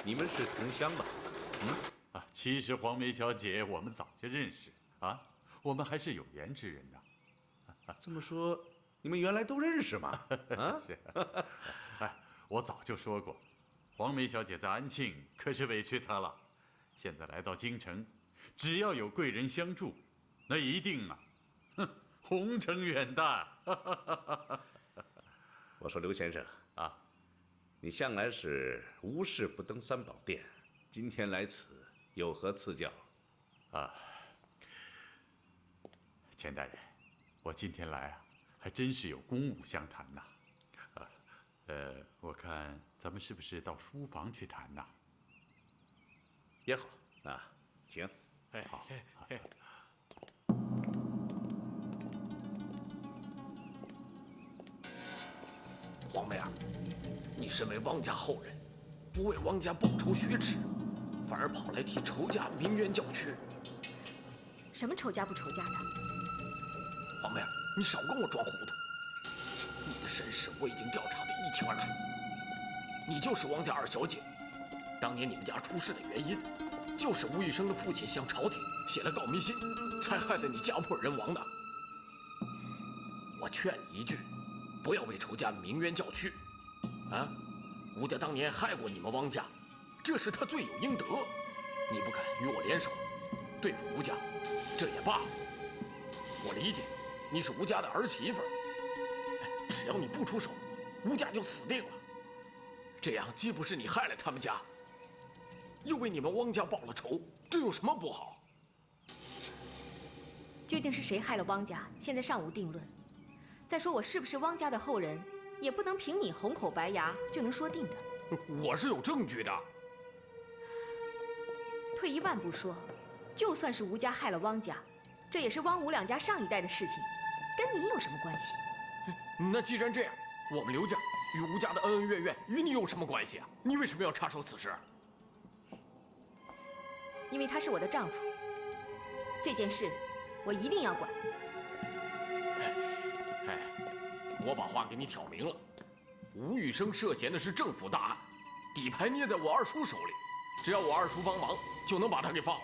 你们是同乡吧？其实黄梅小姐我们早就认识啊，我们还是有缘之人呐。这么说，你们原来都认识吗？啊，是。我早就说过，黄梅小姐在安庆可是委屈她了，现在来到京城，只要有贵人相助，那一定红尘远大。我说刘先生啊，你向来是无事不登三宝殿，今天来此有何赐教？钱大人，我今天来还真是有公务相谈呐。我看咱们是不是到书房去谈呐？也好啊，请。好。黄梅儿，你身为汪家后人，不为汪家报仇雪耻，反而跑来替仇家鸣冤叫屈。什么仇家不仇家的？黄梅儿，你少跟我装糊涂。你的身世我已经调查得一清二楚，你就是汪家二小姐。当年你们家出事的原因，就是吴玉生的父亲向朝廷写了告密信，才害得你家破人亡的。我劝你一句，不要为仇家鸣冤叫屈。吴家当年害过你们汪家，这是他罪有应得。你不敢与我联手对付吴家，这也罢了。我理解你是吴家的儿媳妇儿，只要你不出手，吴家就死定了。这样既不是你害了他们家，又为你们汪家报了仇，这有什么不好？究竟是谁害了汪家，现在尚无定论。再说我是不是汪家的后人，也不能凭你红口白牙就能说定的。我是有证据的。退一万步说，就算是吴家害了汪家，这也是汪吴两家上一代的事情，跟你有什么关系？那既然这样，我们刘家与吴家的恩恩怨怨与你有什么关系啊？你为什么要插手此事？因为他是我的丈夫，这件事我一定要管。我把话给你挑明了，吴玉生涉嫌的是政府大案，底牌捏在我二叔手里，只要我二叔帮忙，就能把他给放了。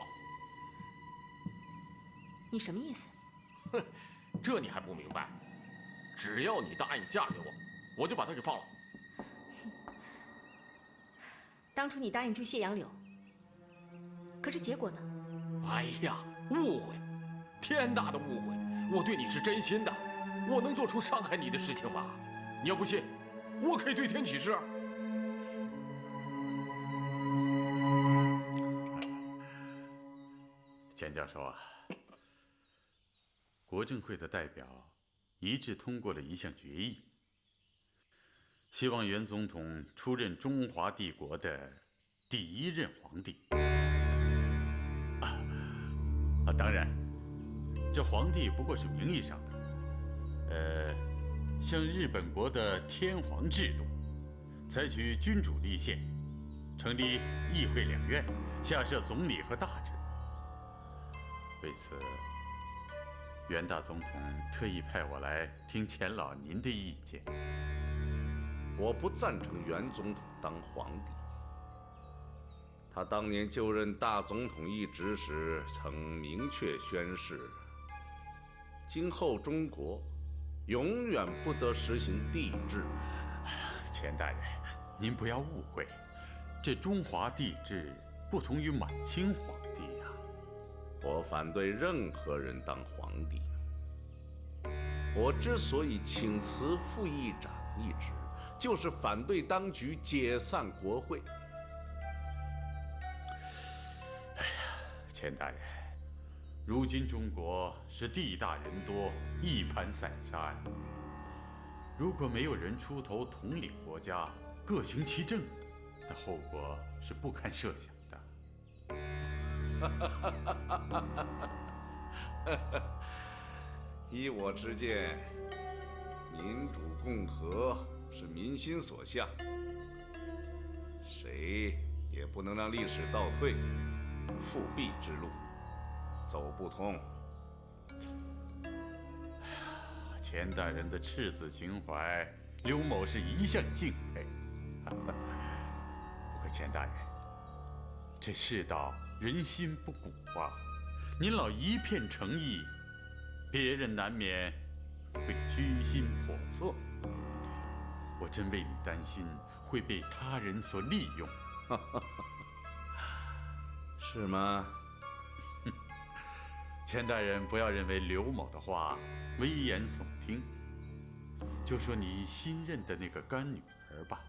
你什么意思？这你还不明白？只要你答应嫁给我，我就把他给放了。当初你答应去谢杨柳，可是结果呢？哎呀，误会，天大的误会！我对你是真心的，我能做出伤害你的事情吗？你要不信，我可以对天起誓。钱教授啊，国政会的代表一致通过了一项决议，希望袁总统出任中华帝国的第一任皇帝。当然，这皇帝不过是名义上的，像日本国的天皇制度，采取君主立宪，成立议会两院，下设总理和大臣。为此，袁大总统特意派我来听钱老您的意见。我不赞成袁总统当皇帝。他当年就任大总统一职时，曾明确宣誓，今后中国永远不得实行帝制。钱大人，您不要误会，这中华帝制不同于满清皇帝呀。我反对任何人当皇帝。我之所以请辞副议长一职，就是反对当局解散国会。钱大人，如今中国是地大人多，一盘散沙呀。如果没有人出头统领国家，各行其政，那后果是不堪设想的。依我之见，民主共和是民心所向，谁也不能让历史倒退，复辟之路走不通。钱大人的赤子情怀，刘某是一向敬佩。不过钱大人，这世道人心不古啊，您老一片诚意，别人难免会居心叵测。我真为你担心会被他人所利用。是吗？钱大人不要认为刘某的话危言耸听，就说你新认的那个干女儿吧，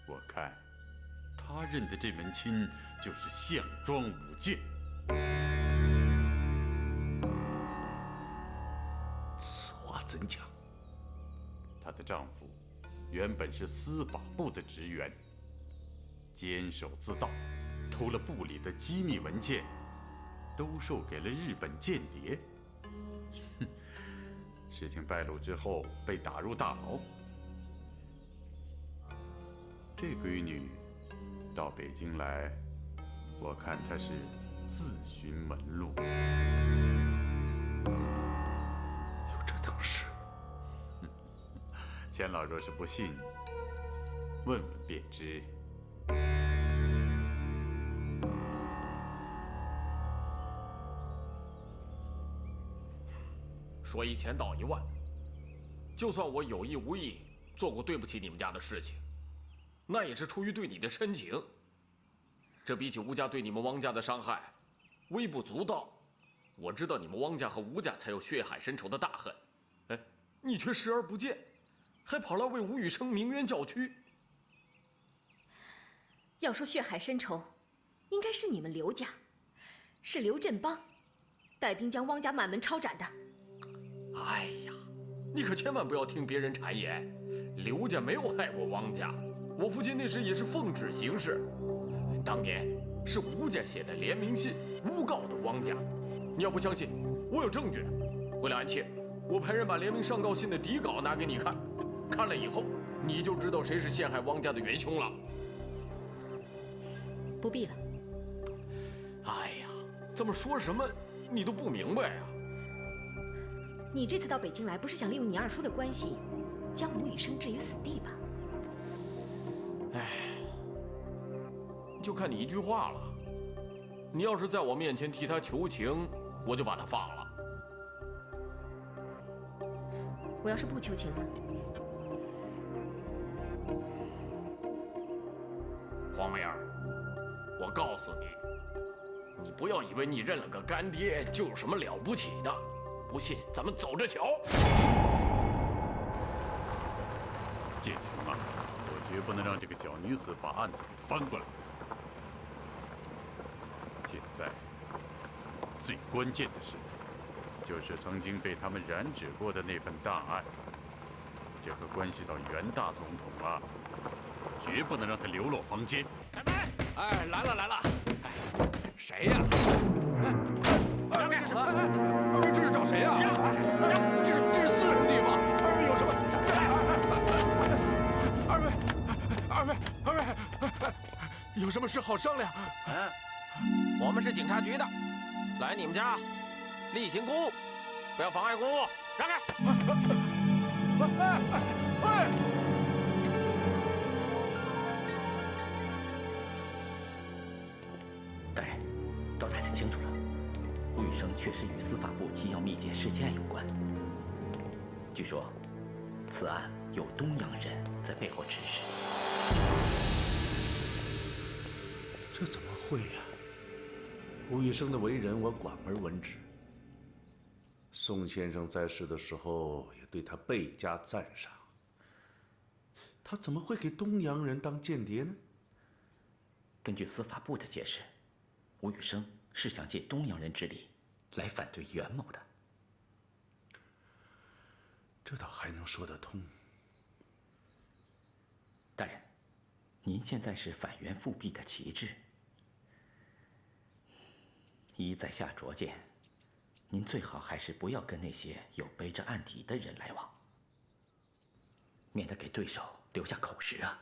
我看他认的这门亲就是项庄舞剑。此话怎讲？她的丈夫原本是司法部的职员，监守自盗，偷了部里的机密文件，兜售给了日本间谍。事情败露之后，被打入大牢。这闺女到北京来，我看她是自寻门路。有这等事？钱老若是不信，问问便知。说1000道1万，就算我有意无意做过对不起你们家的事情，那也是出于对你的深情。这比起吴家对你们汪家的伤害，微不足道。我知道你们汪家和吴家才有血海深仇的大恨，哎，你却视而不见，还跑来为吴宇生鸣冤叫屈。要说血海深仇，应该是你们刘家，是刘振邦带兵将汪家满门抄斩的。哎呀，你可千万不要听别人谗言，刘家没有害过汪家，我父亲那时也是奉旨行事。当年是吴家写的联名信诬告的汪家，你要不相信，我有证据。回来安妾，我派人把联名上告信的底稿拿给你看，看了以后你就知道谁是陷害汪家的元凶了。不必了。哎呀，怎么说什么你都不明白啊？你这次到北京来，不是想利用你二叔的关系，将吴宇生置于死地吧？哎，就看你一句话了。你要是在我面前替他求情，我就把他放了。我要是不求情呢？黄梅儿，我告诉你，你不要以为你认了个干爹就有什么了不起的。不信，咱们走着瞧。建雄啊，我绝不能让这个小女子把案子给翻过来。现在最关键的是，就是曾经被他们染指过的那份大案，这可关系到袁大总统啊，绝不能让他流落坊间。哎，来了来了，哎，谁呀？让开！二位这是找谁呀？这是私人地方，二位有什么？二位，有什么事好商量？我们是警察局的，来你们家例行公务，不要妨碍公务，让开！大人，老太太清楚了，吴宇生确实与司法部机要密解事件案有关。据说，此案有东洋人在背后指使。这怎么会呀？吴宇生的为人我广而闻之，宋先生在世的时候也对他倍加赞赏。他怎么会给东洋人当间谍呢？根据司法部的解释，吴宇生是想借东洋人之力来反对袁某的。这倒还能说得通。大人，您现在是反袁复辟的旗帜，依在下拙见，您最好还是不要跟那些有背着案底的人来往，免得给对手留下口实啊。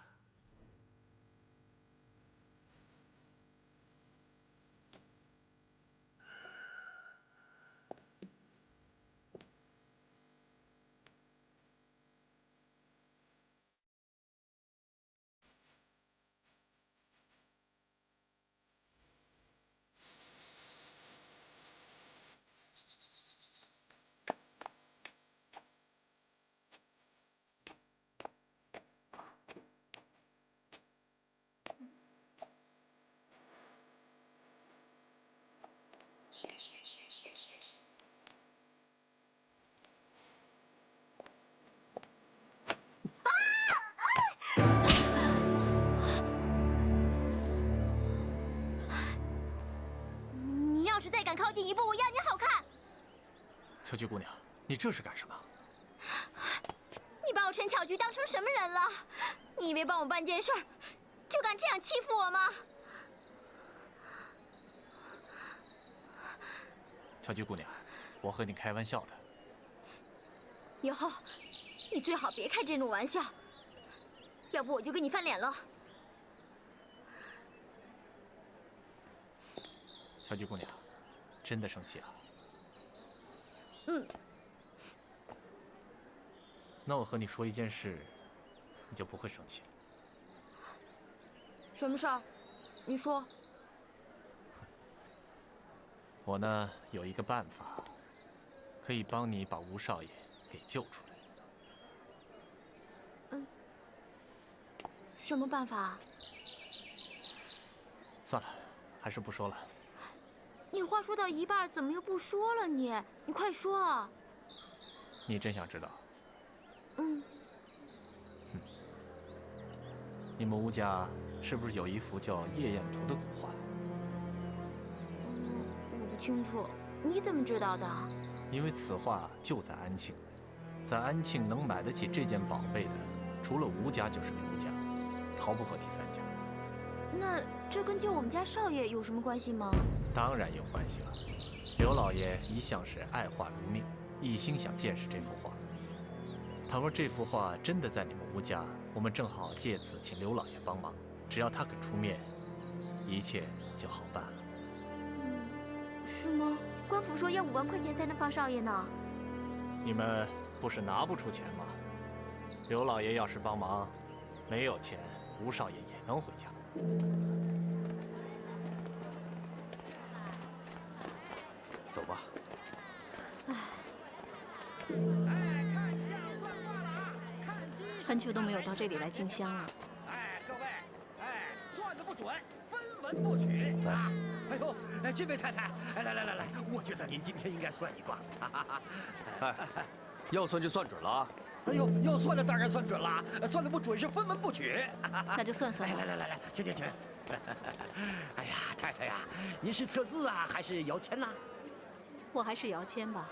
进一步，我要你好看。秋菊姑娘，你这是干什么？你把我陈巧菊当成什么人了？你以为帮我办件事儿，就敢这样欺负我吗？巧菊姑娘，我和你开玩笑的。以后，你最好别开这种玩笑，要不我就跟你翻脸了。巧菊姑娘，真的生气了？嗯。那我和你说一件事，你就不会生气了。什么事儿？你说。我呢有一个办法，可以帮你把吴少爷给救出来。嗯。什么办法？算了，还是不说了。你话说到一半，怎么又不说了你？你快说啊！你真想知道？嗯。你们吴家是不是有一幅叫《夜宴图》的古画？我不清楚，你怎么知道的？因为此画就在安庆，在安庆能买得起这件宝贝的，除了吴家就是刘家，逃不过第三家。那这跟救我们家少爷有什么关系吗？当然有关系了。刘老爷一向是爱画如命，一心想见识这幅画。倘若这幅画真的在你们吴家，我们正好借此请刘老爷帮忙，只要他肯出面，一切就好办了。是吗？官府说要5万块钱才能放少爷呢。你们不是拿不出钱吗？刘老爷要是帮忙，没有钱，吴少爷也能回家。走吧。很久都没有到这里来进香了。各位，算的不准，分文不取啊！哎呦，这位太太，来，我觉得您今天应该算一卦。要算就算准了啊！哎呦，要算的当然算准了，算的不准是分文不取。那就算算。来，请。哎呀，太太呀，您是测字啊，还是摇签呐？我还是摇签吧。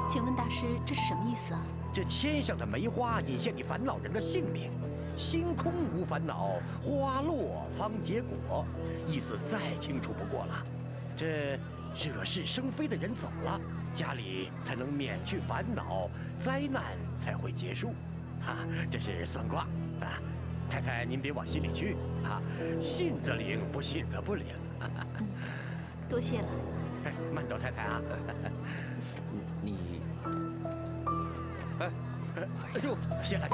请问大师，这是什么意思啊？这签上的梅花引现你烦恼人的性命，心空无烦恼，花落方结果，意思再清楚不过了。这惹是生非的人走了，家里才能免去烦恼，灾难才会结束。这是算卦啊，太太您别往心里去啊，信则灵，不信则不灵。多谢了。慢走，太太啊。你，哎呦，谢了啊！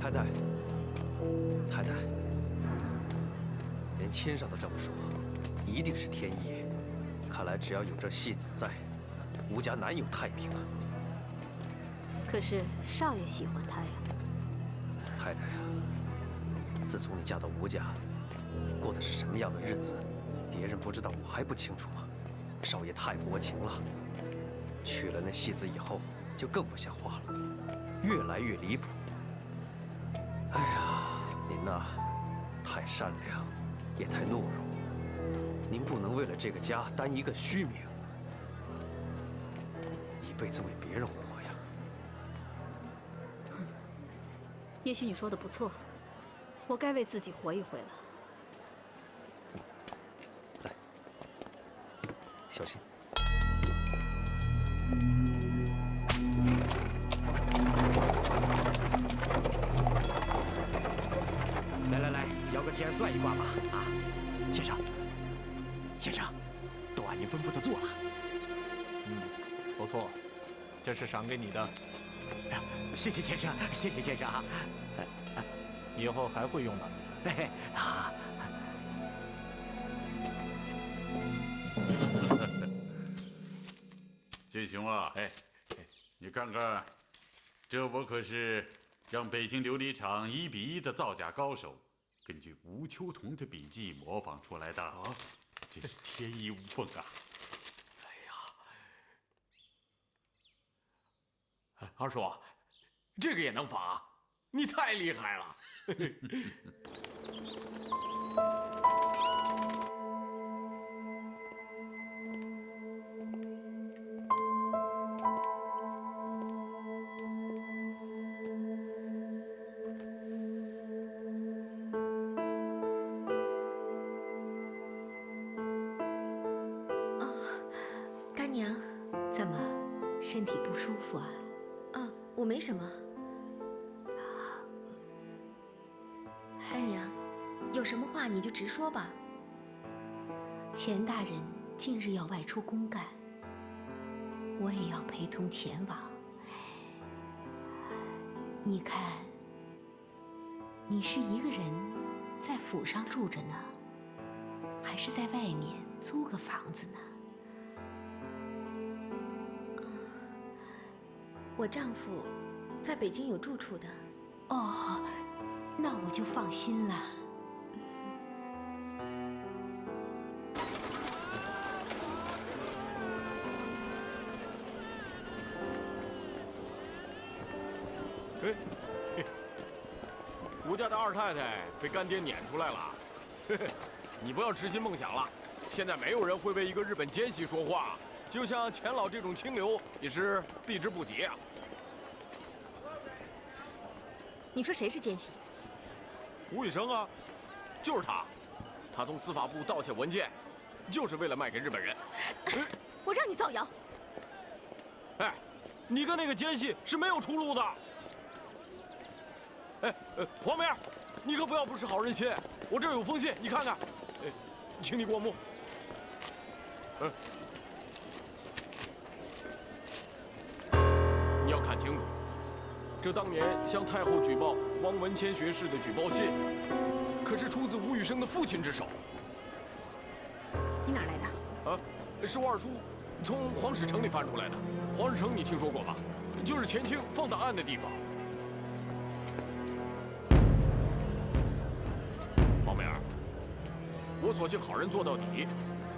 太太，连签上都这么说，一定是天意。看来只要有这戏子在，吴家难有太平啊。可是少爷喜欢他呀。太太呀，自从你嫁到吴家，过的是什么样的日子，别人不知道，我还不清楚吗？少爷太薄情了，娶了那戏子以后，就更不像话了，越来越离谱。哎呀，您呐，太善良，也太懦弱。您不能为了这个家担一个虚名，一辈子为别人活呀。也许你说的不错，我该为自己活一回了。来，小心。来，摇个签算一卦吧。啊，先生，都按您吩咐的做了。不错，这是赏给你的。谢谢先生啊。以后还会用到你的。好。俊雄啊，你看看，这我可是让北京琉璃厂1比1的造假高手，根据吴秋桐的笔记模仿出来的。真是天衣无缝啊！二叔，这个也能仿啊？你太厉害了！干娘，怎么，身体不舒服啊？啊，我没什么。干娘，有什么话你就直说吧。钱大人近日要外出公干，我也要陪同前往。你看，你是一个人在府上住着呢，还是在外面租个房子呢？我丈夫在北京有住处的。哦，那我就放心了。吴家的二太太被干爹撵出来了。你不要痴心梦想了，现在没有人会为一个日本奸细说话。就像钱老这种清流也是避之不及啊！你说谁是奸细？吴宇生啊，就是他。他从司法部盗窃文件，就是为了卖给日本人。我让你造谣！哎，你跟那个奸细是没有出路的。哎，黄梅儿，你可不要不识好人心。我这儿有封信，你看看。请你过目。你要看清楚，这当年向太后举报汪文谦学士的举报信，可是出自吴宇生的父亲之手。你哪来的？啊，是我二叔从黄石城里翻出来的。黄石城你听说过吧？就是前清放档案的地方。黄梅儿，我索性好人做到底，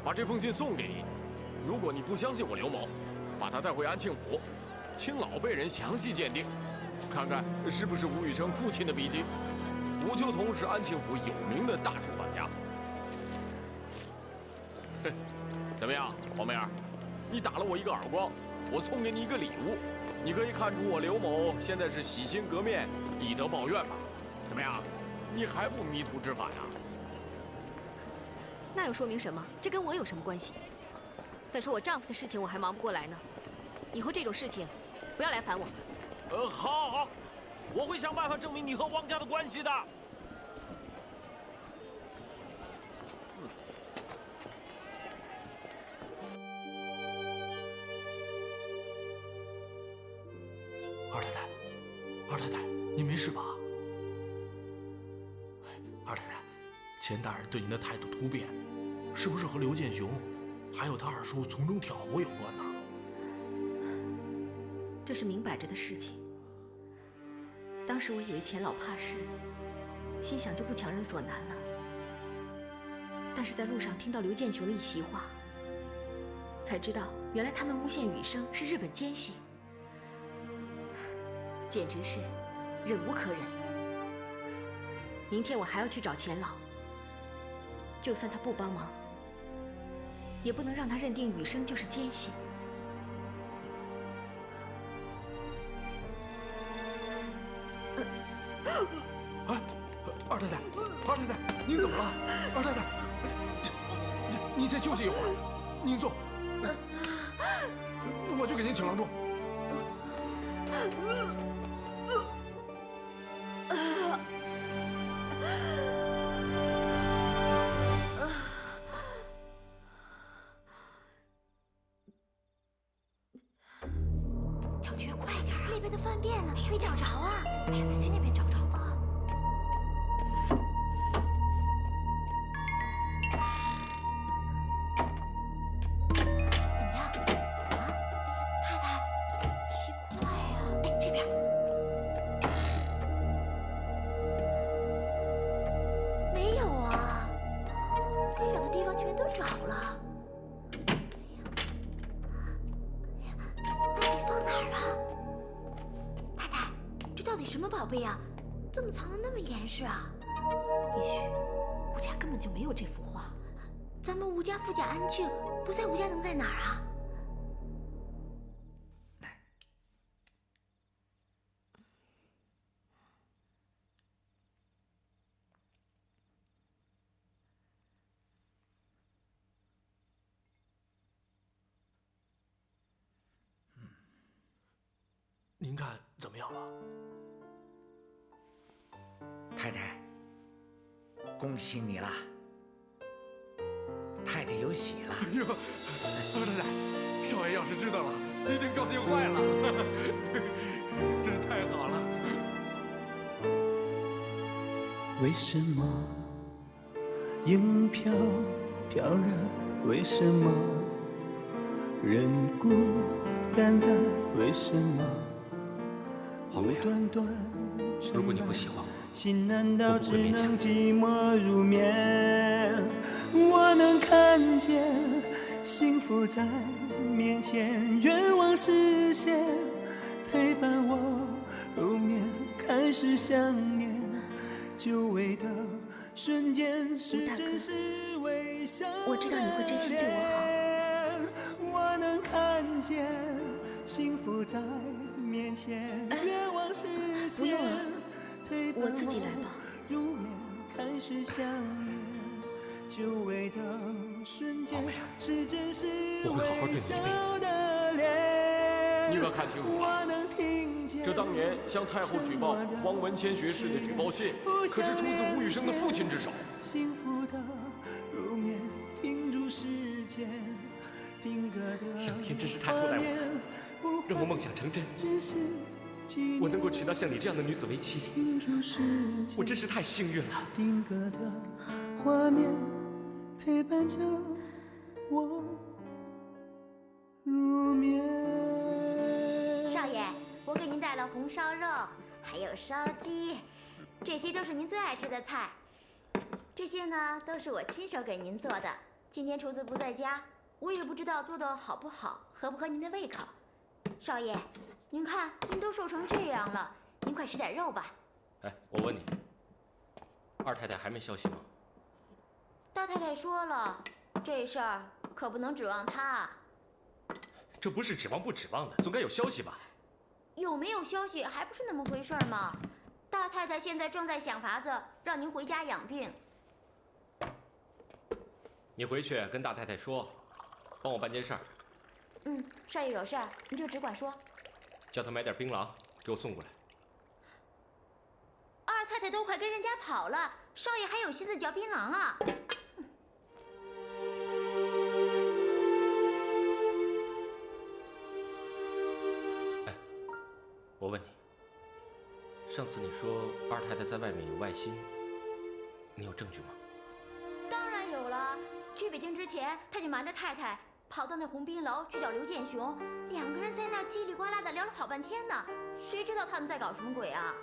把这封信送给你。如果你不相信我刘某，把他带回安庆府。请老辈人详细鉴定，看看是不是吴宇生父亲的笔迹。吴秋桐是安庆府有名的大书法家。怎么样，黄梅儿？你打了我一个耳光，我送给你一个礼物。你可以看出我刘某现在是洗心革面，以德报怨吧？怎么样？你还不迷途知返啊？那又说明什么？这跟我有什么关系？再说我丈夫的事情我还忙不过来呢，以后这种事情不要来烦我。好，好，我会想办法证明你和汪家的关系的。二太太，你没事吧？二太太，钱大人对您的态度突变，是不是和刘建雄还有他二叔从中挑拨有关呢？这是明摆着的事情。当时我以为钱老怕事，心想就不强人所难了。但是在路上听到刘建雄的一席话，才知道原来他们诬陷雨生是日本奸细，简直是忍无可忍。明天我还要去找钱老，就算他不帮忙，也不能让他认定雨生就是奸细。哎，二太太，二太太，您怎么了？二太太，您先休息一会儿，您坐，我就给您请郎中。小菊，快点啊！那边都翻遍了，没找着啊！哎呀，再去那边找找。怎么样？啊？太太，奇怪呀！哎，这边。没有啊，该找的地方全都找了。到底放哪儿了？宝贝呀？怎么藏得那么严实啊？也许吴家根本就没有这幅画。咱们吴家富甲安庆，不在吴家能在哪儿啊？您看怎么样了？太太，恭喜你啦！太太有喜了。哎呦，二太太，少爷要是知道了，一定高兴坏了，真是太好了。为什么影飘飘然？为什么人孤单单？为什么？黄梅儿，如果你不喜欢我，心难道只我不会勉强能寂寞入眠？我能看见幸福在面前，愿望实现，陪伴我入眠，开始想念久违的瞬间，是真是微笑。我知道你会真心对我好。我能看见幸福在面前，愿望实现，不用了，我自己来吧。入眠，开始想念久违的瞬间，是真是我会好好对你一辈子。你可看清楚了，这当年向太后举报汪文谦学士的举报信，可是出自吴宇生的父亲之手。幸福的入眠，停住时间，定格的上天真是太厚待我了，让我梦想成真。我能够娶到像你这样的女子为妻，我真是太幸运了。定格的画面陪伴着我入眠。少爷，我给您带了红烧肉，还有烧鸡，这些都是您最爱吃的菜。这些呢，都是我亲手给您做的。今天厨子不在家，我也不知道做的好不好，合不合您的胃口。少爷，您看您都瘦成这样了，您快吃点肉吧。哎，我问你，二太太还没消息吗？大太太说了，这事儿可不能指望她。这不是指望不指望的，总该有消息吧？有没有消息还不是那么回事吗？大太太现在正在想法子让您回家养病。你回去跟大太太说，帮我办件事儿。少爷有事儿您就只管说。叫她买点槟榔给我送过来。二太太都快跟人家跑了，少爷还有心思嚼槟榔啊？哎，我问你，上次你说二太太在外面有外心，你有证据吗？当然有了。去北京之前，他就瞒着太太跑到那鸿宾楼去找刘建雄，两个人在那儿叽里呱啦的聊了好半天呢。谁知道他们在搞什么鬼啊？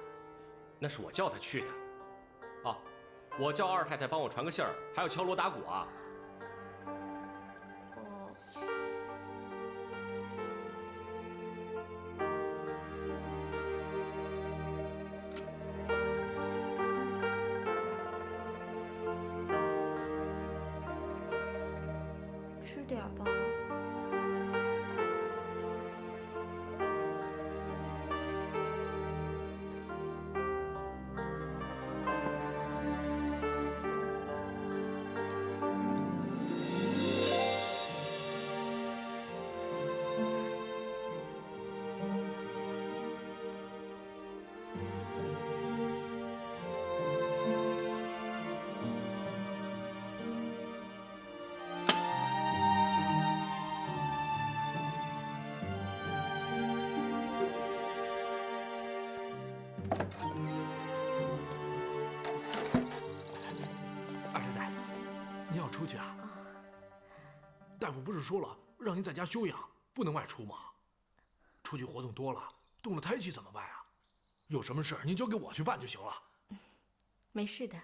那是我叫他去的。啊，我叫二太太帮我传个信儿，还要敲锣打鼓啊。吃点吧。二太太，您要出去啊？大夫不是说了，让您在家休养，不能外出吗？出去活动多了，动了胎气怎么办啊？有什么事您交给我去办就行了。没事的。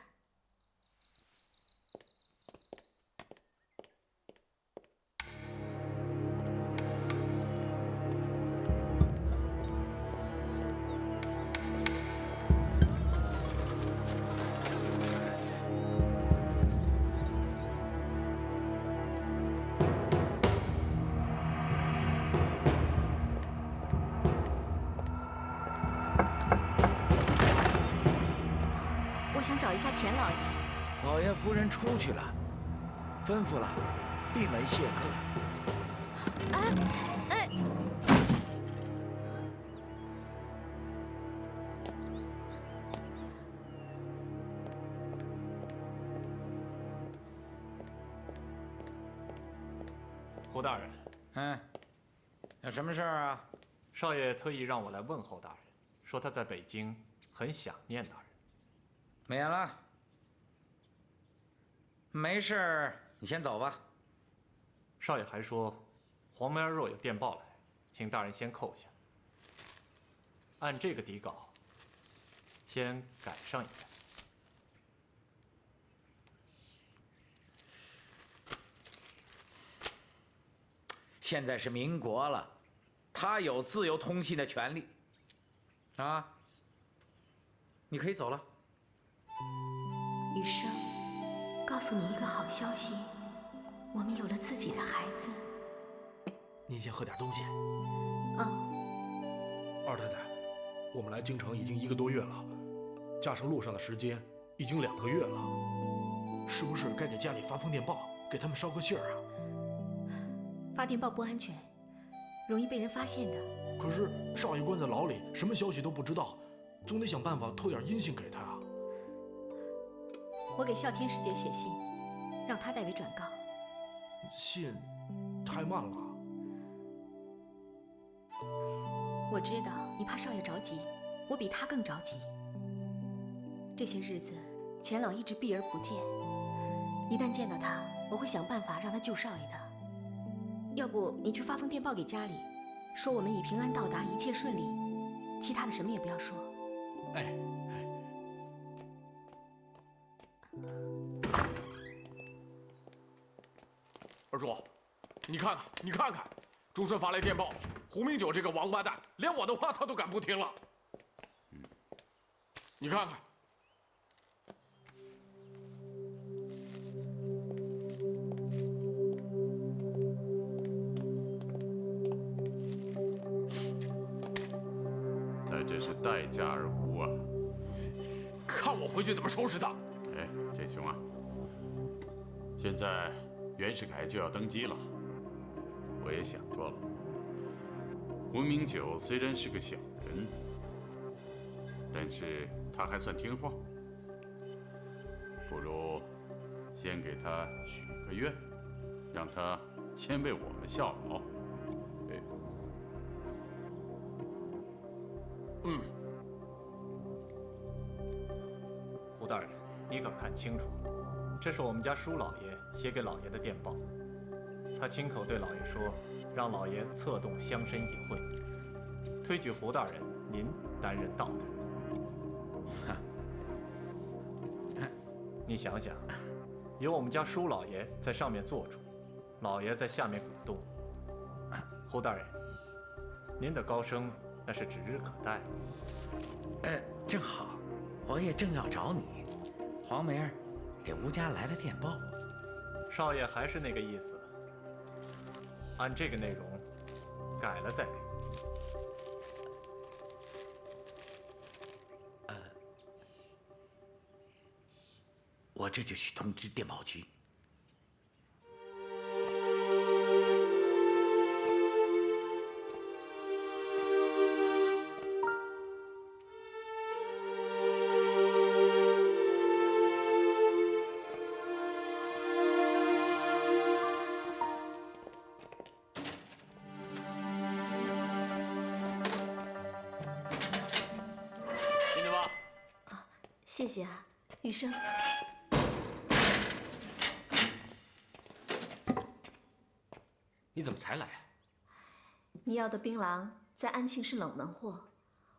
找一下钱老爷。老爷夫人出去了，吩咐了，闭门谢客。哎，胡大人，有什么事儿啊？少爷特意让我来问候大人，说他在北京很想念大人。免了，没事儿，你先走吧。少爷还说，黄梅儿若有电报来，请大人先扣下。按这个底稿，先改上一遍。现在是民国了，他有自由通信的权利。啊，你可以走了。余生，告诉你一个好消息，我们有了自己的孩子。您先喝点东西。啊，二太太，我们来京城已经1个多月了，加上路上的时间，已经2个月了，是不是该给家里发封电报，给他们捎个信儿啊？发电报不安全，容易被人发现的。可是少爷关在牢里，什么消息都不知道，总得想办法透点音信给他啊。我给哮天使节写信，让他代为转告。信太慢了。我知道你怕少爷着急，我比他更着急。这些日子，钱老一直避而不见，一旦见到他，我会想办法让他救少爷的。要不你去发封电报给家里，说我们已平安到达，一切顺利，其他的什么也不要说。哎。二叔，你看看，你看看，朱顺发来电报，胡明九这个王八蛋，连我的话他都敢不听了。你看看。他这是待价而沽啊！看我回去怎么收拾他！哎，建雄啊，现在袁世凯就要登基了，我也想过了。胡明九虽然是个小人，但是他还算听话，不如先给他许个愿，让他先为我们效劳。胡大人，你可看清楚了，这是我们家舒老爷写给老爷的电报。他亲口对老爷说，让老爷策动乡绅议会，推举胡大人您担任道台。你想想，有我们家舒老爷在上面做主，老爷在下面鼓动。胡大人，您的高升那是指日可待。正好，我也正要找你。黄梅儿给吴家来了电报。少爷还是那个意思，按这个内容改了再给。我这就去通知电报局。谢谢啊，余生。你怎么才来啊？你要的槟榔在安庆是冷门货，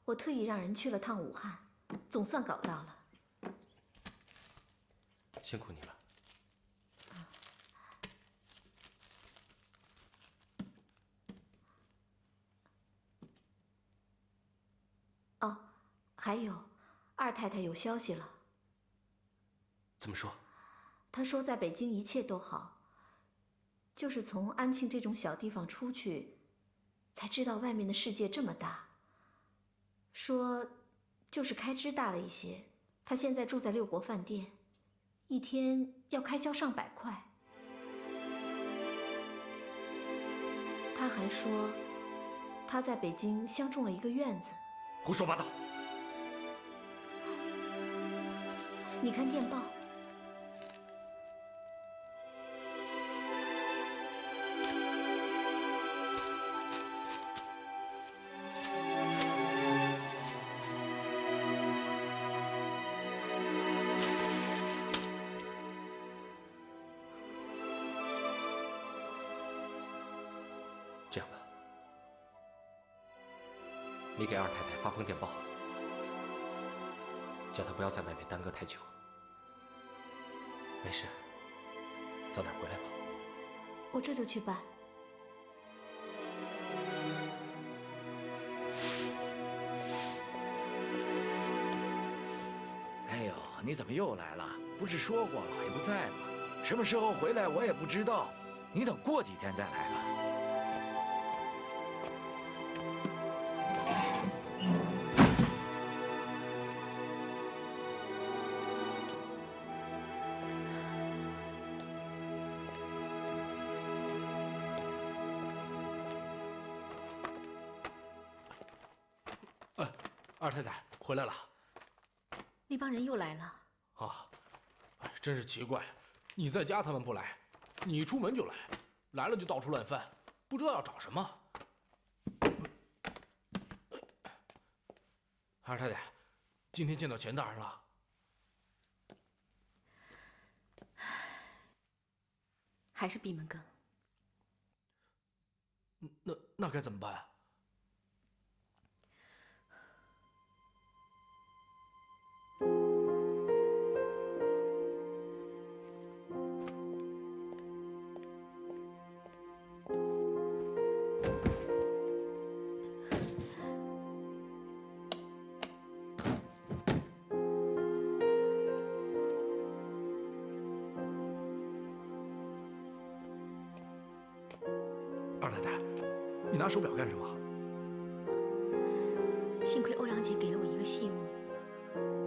我特意让人去了趟武汉，总算搞到了。辛苦你了。哦，还有。二太太有消息了。怎么说？她说在北京一切都好，就是从安庆这种小地方出去，才知道外面的世界这么大。说，就是开支大了一些，他现在住在六国饭店，一天要开销上百块。他还说，他在北京相中了一个院子。胡说八道！你看电报。这样吧，你给二太太发封电报，叫她不要在外面耽搁太久。没事，早点回来吧。我这就去办。哎呦，你怎么又来了？不是说过老爷不在吗？什么时候回来我也不知道，你等过几天再来吧。二太太回来了。那帮人又来了。啊，哎，真是奇怪，你在家他们不来，你一出门就来，来了就到处乱翻，不知道要找什么。二太太，今天见到钱大人了？还是闭门羹。那该怎么办啊？二太太，你拿手表干什么？幸亏欧阳杰给了我一个信物，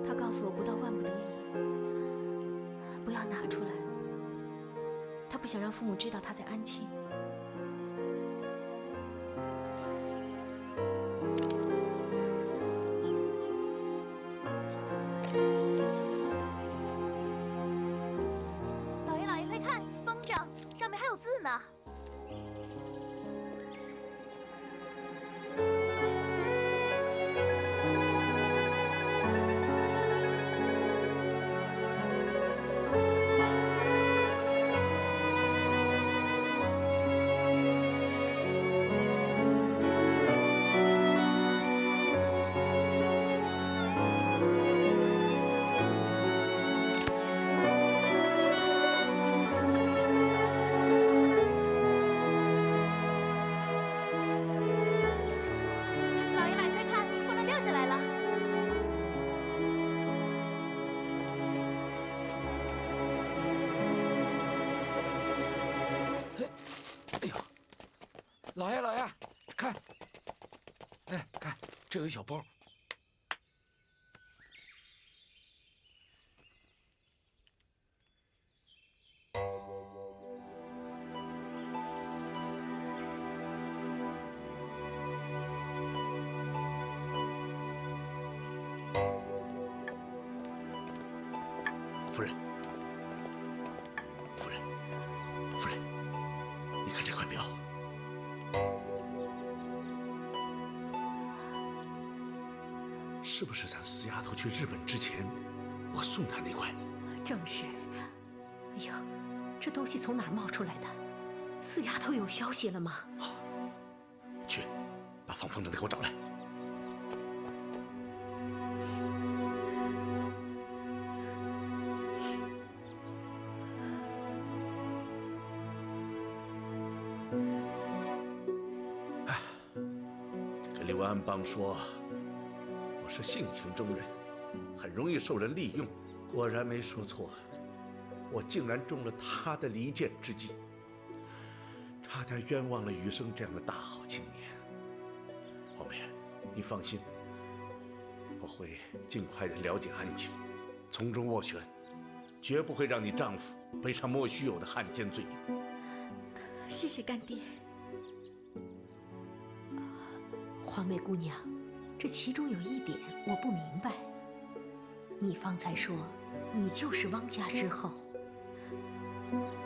他告诉我不到万不得已，不要拿出来。他不想让父母知道他在安庆。老爷，老爷，快看，封着，上面还有字呢。老爷，老爷，看，哎，看，这有一小包。夫人，夫人，夫人，你看这块表。是不是咱四丫头去日本之前，我送她那块？正是。哎呦，这东西从哪儿冒出来的？四丫头有消息了吗？去，把放风筝的给我找来。哎，这个刘安邦说我是性情中人，很容易受人利用，果然没说错，我竟然中了他的离间之计，差点冤枉了余生这样的大好青年。黄梅，你放心，我会尽快的了解案情，从中斡旋，绝不会让你丈夫背上莫须有的汉奸罪名。谢谢干爹。黄梅姑娘，这其中有一点我不明白。你方才说你就是汪家之后。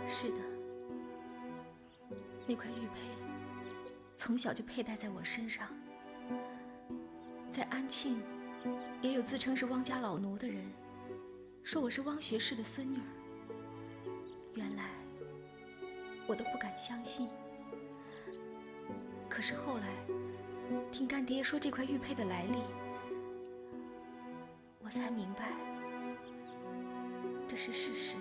是的，那块玉佩从小就佩戴在我身上。在安庆，也有自称是汪家老奴的人，说我是汪学士的孙女儿。原来我都不敢相信。可是后来听干爹说这块玉佩的来历，我才明白这是事实。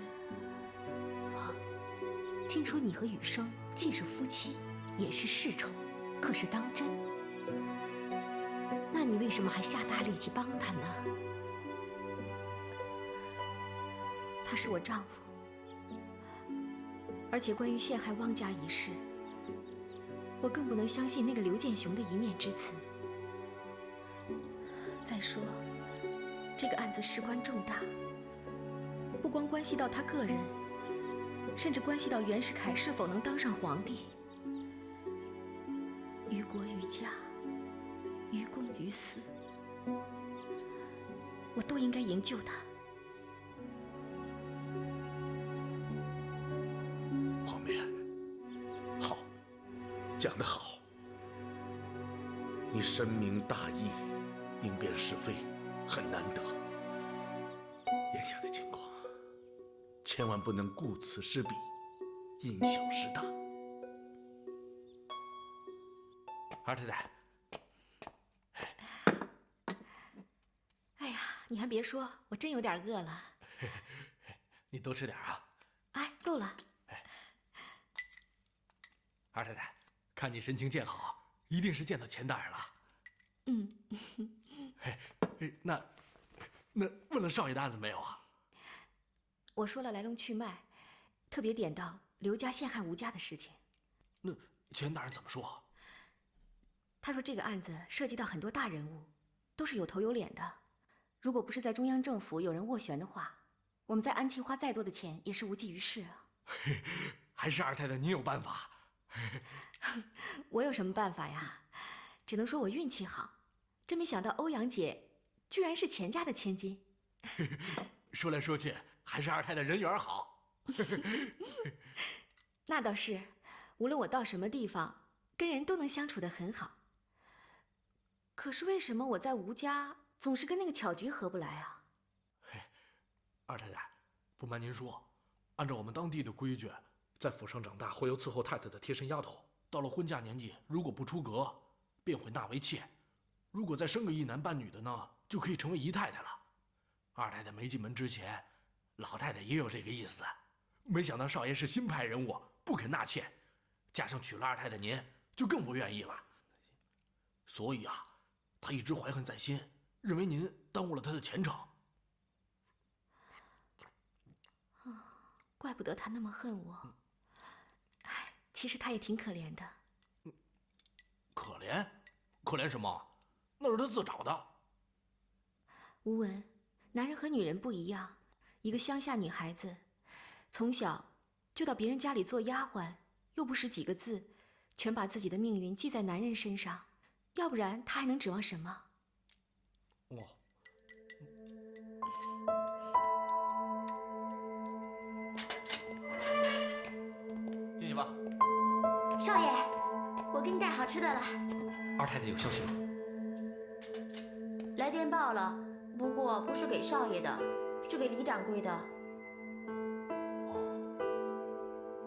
听说你和雨生既是夫妻，也是世仇，可是当真？那你为什么还下大力气帮他呢？他是我丈夫，而且关于陷害汪家一事，我更不能相信那个刘建雄的一面之词。再说，这个案子事关重大，不光关系到他个人，甚至关系到袁世凯是否能当上皇帝。于国于家，于公于私，我都应该营救他。黄梅，好，讲得好。你深明大义，明辨是非，很难得。眼下的情况，千万不能顾此失彼，因小失大。二太太，哎呀，你还别说，我真有点饿了。你多吃点啊。哎，够了。二太太，看你神情见好，一定是见到钱大人了。嗯。那问了少爷的案子没有啊？我说了来龙去脉，特别点到刘家陷害吴家的事情。那钱大人怎么说？他说这个案子涉及到很多大人物，都是有头有脸的。如果不是在中央政府有人斡旋的话，我们在安庆花再多的钱也是无济于事啊。还是二太太您有办法。我有什么办法呀？只能说我运气好，真没想到欧阳姐居然是钱家的千金。说来说去，还是二太太人缘好。那倒是，无论我到什么地方，跟人都能相处得很好。可是为什么我在吴家总是跟那个巧菊合不来啊？二太太，不瞒您说，按照我们当地的规矩，在府上长大会由伺候太太的贴身丫头，到了婚嫁年纪，如果不出阁，便会纳为妾；如果再生个一男半女的呢，就可以成为姨太太了。二太太没进门之前，老太太也有这个意思，没想到少爷是新派人物，不肯纳妾，加上娶了二太太您，就更不愿意了。所以啊，他一直怀恨在心，认为您耽误了他的前程。怪不得他那么恨我。哎，其实他也挺可怜的。可怜？可怜什么？那是他自找的。吴文，男人和女人不一样。一个乡下女孩子，从小就到别人家里做丫鬟，又不识几个字，全把自己的命运系在男人身上，要不然她还能指望什么？哦。进去吧。少爷，我给你带好吃的了。二太太有消息吗？来电报了，不过不是给少爷的，是给李掌柜的。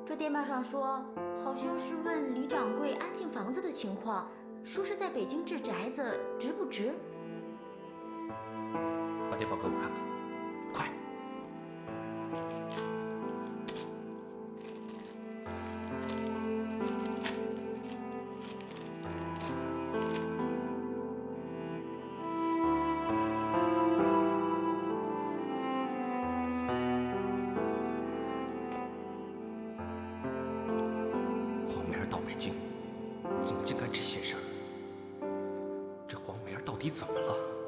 这电报上说，好像是问李掌柜安庆房子的情况，说是在北京置宅子，值不值？把电报给我看看，快！黄梅儿到北京，怎么竟干这些事儿？这黄梅儿到底怎么了？